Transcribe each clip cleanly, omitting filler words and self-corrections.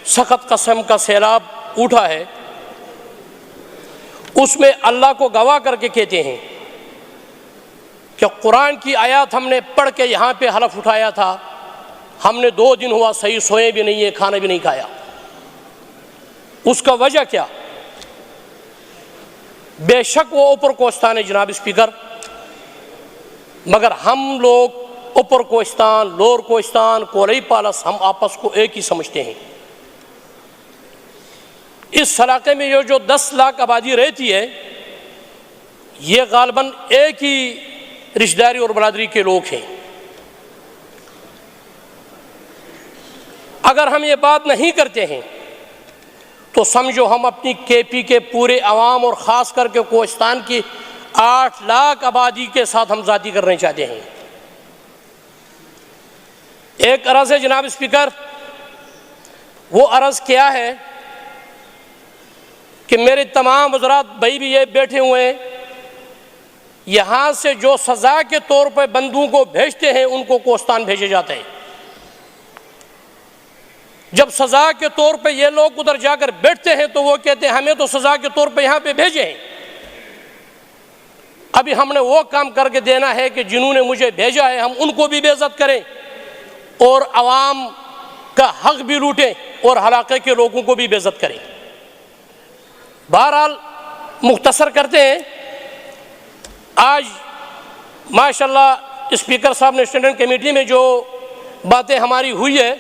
سخت قسم کا سیلاب اٹھا ہے، اس میں اللہ کو گواہ کر کے کہتے ہیں کہ قرآن کی آیات ہم نے پڑھ کے یہاں پہ حلف اٹھایا تھا، ہم نے 2 دن ہوا صحیح سوئے بھی نہیں ہے، کھانا بھی نہیں کھایا۔ اس کا وجہ کیا؟ بے شک وہ اوپر کوہستان ہے جناب اسپیکر، مگر ہم لوگ اوپر کوہستان، لوور کوہستان، کولی پالس ہم آپس کو ایک ہی سمجھتے ہیں۔ اس علاقے میں یہ جو 10 لاکھ آبادی رہتی ہے، یہ غالباً ایک ہی رشتہ داری اور برادری کے لوگ ہیں۔ اگر ہم یہ بات نہیں کرتے ہیں تو سمجھو ہم اپنی کے پی کے پورے عوام اور خاص کر کے کوہستان کی 8 لاکھ آبادی کے ساتھ ہم ذاتی کرنا چاہتے ہیں۔ ایک عرض ہے جناب اسپیکر، وہ عرض کیا ہے کہ میرے تمام حضرات بھائی بھی یہ بیٹھے ہوئے ہیں، یہاں سے جو سزا کے طور پہ بندوں کو بھیجتے ہیں ان کو کوہستان بھیجے جاتے ہیں۔ جب سزا کے طور پہ یہ لوگ ادھر جا کر بیٹھتے ہیں تو وہ کہتے ہیں ہمیں تو سزا کے طور پہ یہاں پہ بھیجے ہیں، ابھی ہم نے وہ کام کر کے دینا ہے کہ جنہوں نے مجھے بھیجا ہے ہم ان کو بھی بے عزت کریں اور عوام کا حق بھی لوٹیں اور علاقے کے لوگوں کو بھی بے عزت کریں۔ بہرحال مختصر کرتے ہیں، آج ماشاءاللہ اسپیکر صاحب نے اسٹینڈنگ کمیٹی میں جو باتیں ہماری ہوئی ہے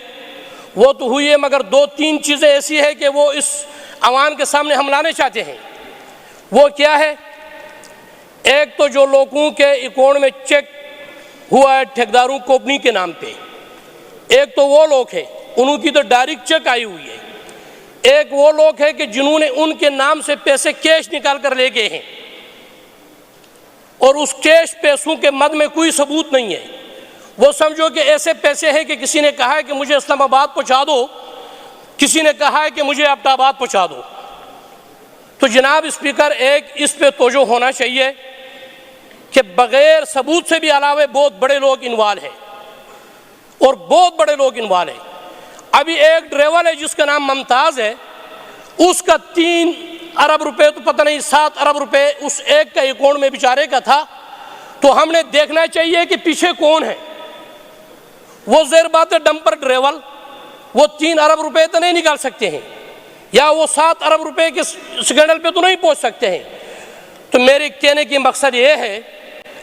وہ تو ہوئی ہے، مگر 2-3 چیزیں ایسی ہیں کہ وہ اس عوام کے سامنے ہم لانے چاہتے ہیں۔ وہ کیا ہے؟ ایک تو جو لوگوں کے اکاؤنٹ میں چیک ہوا ہے ٹھیکیداروں کمپنی کے نام پہ، ایک تو وہ لوگ ہیں انہوں کی تو ڈائریکٹ چیک آئی ہوئی ہے، ایک وہ لوگ ہیں کہ جنہوں نے ان کے نام سے پیسے کیش نکال کر لے گئے ہیں اور اس کیش پیسوں کے مد میں کوئی ثبوت نہیں ہے۔ وہ سمجھو کہ ایسے پیسے ہیں کہ کسی نے کہا ہے کہ مجھے اسلام آباد پہنچا دو، کسی نے کہا ہے کہ مجھے ایبٹ آباد پہنچا دو۔ تو جناب اسپیکر ایک اس پہ توجہ ہونا چاہیے کہ بغیر ثبوت سے بھی علاوہ بہت بڑے لوگ انوالو ہیں اور بہت بڑے لوگ انوالو ہیں۔ ابھی ایک ڈرائیور ہے جس کا نام ممتاز ہے، اس کا 3 ارب روپے تو پتہ نہیں 7 ارب روپے اس ایک کا اکاؤنٹ میں بیچارے کا تھا۔ تو ہم نے دیکھنا چاہیے کہ پیچھے کون ہے۔ وہ زیر بات ہے ڈمپر ڈرائیور، وہ 3 ارب روپے تو نہیں نکال سکتے ہیں یا وہ 7 ارب روپے کے سکینڈل پہ تو نہیں پہنچ سکتے ہیں۔ تو میرے کہنے کی مقصد یہ ہے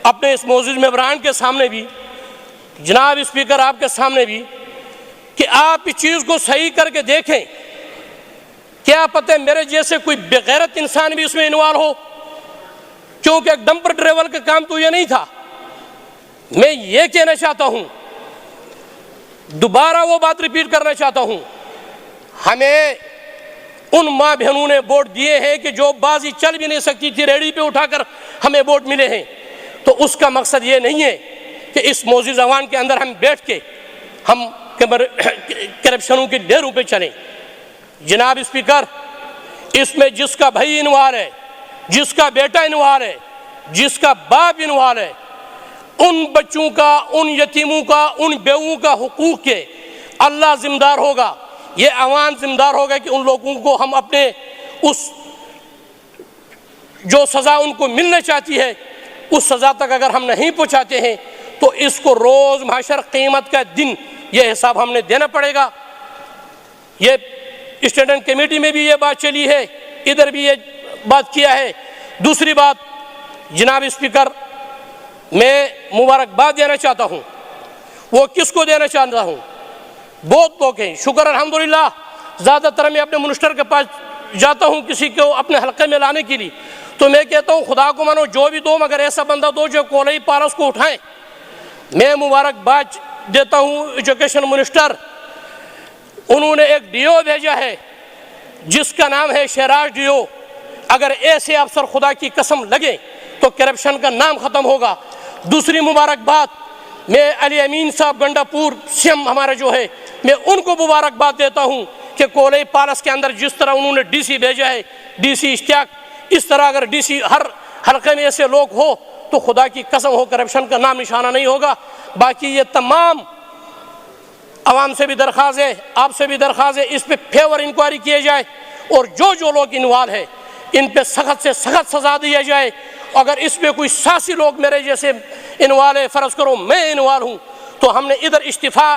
اپنے اس معزز ممبران کے سامنے بھی، جناب اسپیکر آپ کے سامنے بھی، کہ آپ اس چیز کو صحیح کر کے دیکھیں، کیا پتہ میرے جیسے کوئی بغیرت انسان بھی اس میں انوالو ہو، کیونکہ ایک ڈمپر ڈرائیور کا کام تو یہ نہیں تھا۔ میں یہ کہنا چاہتا ہوں، دوبارہ وہ بات ریپیٹ کرنا چاہتا ہوں، ہمیں ان ماں بہنوں نے ووٹ دیے ہیں کہ جو بازی چل بھی نہیں سکتی تھی ریڑھی پہ اٹھا کر ہمیں ووٹ ملے ہیں، تو اس کا مقصد یہ نہیں ہے کہ اس معزز عوام کے اندر ہم بیٹھ کے ہم کرپشنوں کے ڈیروں پہ چلیں۔ جناب اسپیکر، اس میں جس کا بھائی انوالو ہے، جس کا بیٹا انوالو ہے، جس کا باپ انوالو ہے، ان بچوں کا، ان یتیموں کا، ان بیووں کا حقوق کے اللہ ذمہ دار ہوگا، یہ عوام ذمہ دار ہوگا کہ ان لوگوں کو ہم اپنے اس جو سزا ان کو ملنا چاہتی ہے اس سزا تک اگر ہم نہیں پہنچاتے ہیں تو اس کو روز محشر قیامت کا دن یہ حساب ہم نے دینا پڑے گا۔ یہ اسٹینڈنگ کمیٹی میں بھی یہ بات چلی ہے، ادھر بھی یہ بات کیا ہے۔ دوسری بات جناب اسپیکر، میں مبارکباد دینا چاہتا ہوں، وہ کس کو دینا چاہتا ہوں؟ بہت لوگ ہیں، شکر الحمدللہ، زیادہ تر میں اپنے منسٹر کے پاس جاتا ہوں کسی کو اپنے حلقے میں لانے کے لیے، تو میں کہتا ہوں خدا کو مانو جو بھی دو مگر ایسا بندہ دو جو کولی پالس کو اٹھائیں۔ میں مبارکباد دیتا ہوں ایجوکیشن منسٹر، انہوں نے ایک ڈی او بھیجا ہے جس کا نام ہے شہراز ڈی او۔ اگر ایسے افسر خدا کی قسم لگے تو کرپشن کا نام ختم ہوگا۔ دوسری مبارکباد میں علی امین صاحب گنڈا پور سی ایم ہمارا جو ہے، میں ان کو مبارکباد دیتا ہوں کہ کولی پالس کے اندر جس طرح انہوں نے ڈی سی بھیجا ہے، ڈی سی اشتیاق، اس طرح اگر ڈی سی ہر حلقے میں ایسے لوگ ہو تو خدا کی قسم ہو کرپشن کا نام نشانہ نہیں ہوگا۔ باقی یہ تمام عوام سے بھی درخواست ہے, آپ سے بھی درخواست ہے, اس پہ فیور انکوائری کیے جائے اور جو لوگ انوالو ہے ان پہ سخت سے سخت سزا دیا جائے. اگر اس میں کوئی سیاسی لوگ میرے جیسے انوالو ہے, فرض کرو میں انوالو ہوں, تو ہم نے ادھر استعفیٰ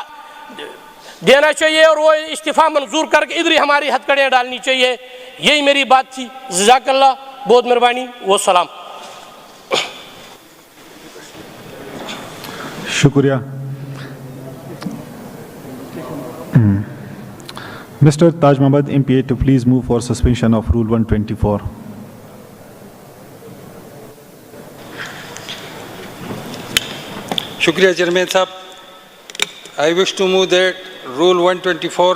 دینا چاہیے اور وہ استعفیٰ منظور کر کے ادھر ہی ہماری ہتھکڑیاں ڈالنی چاہیے. یہی میری بات تھی. جزاک اللہ, بہت مہربانی, والسلام. شکریہ. Mr. Taj Mahmud, MPA, to please move for suspension of Rule 124. Shukriya, Chairman Sahab. I wish to move that Rule 124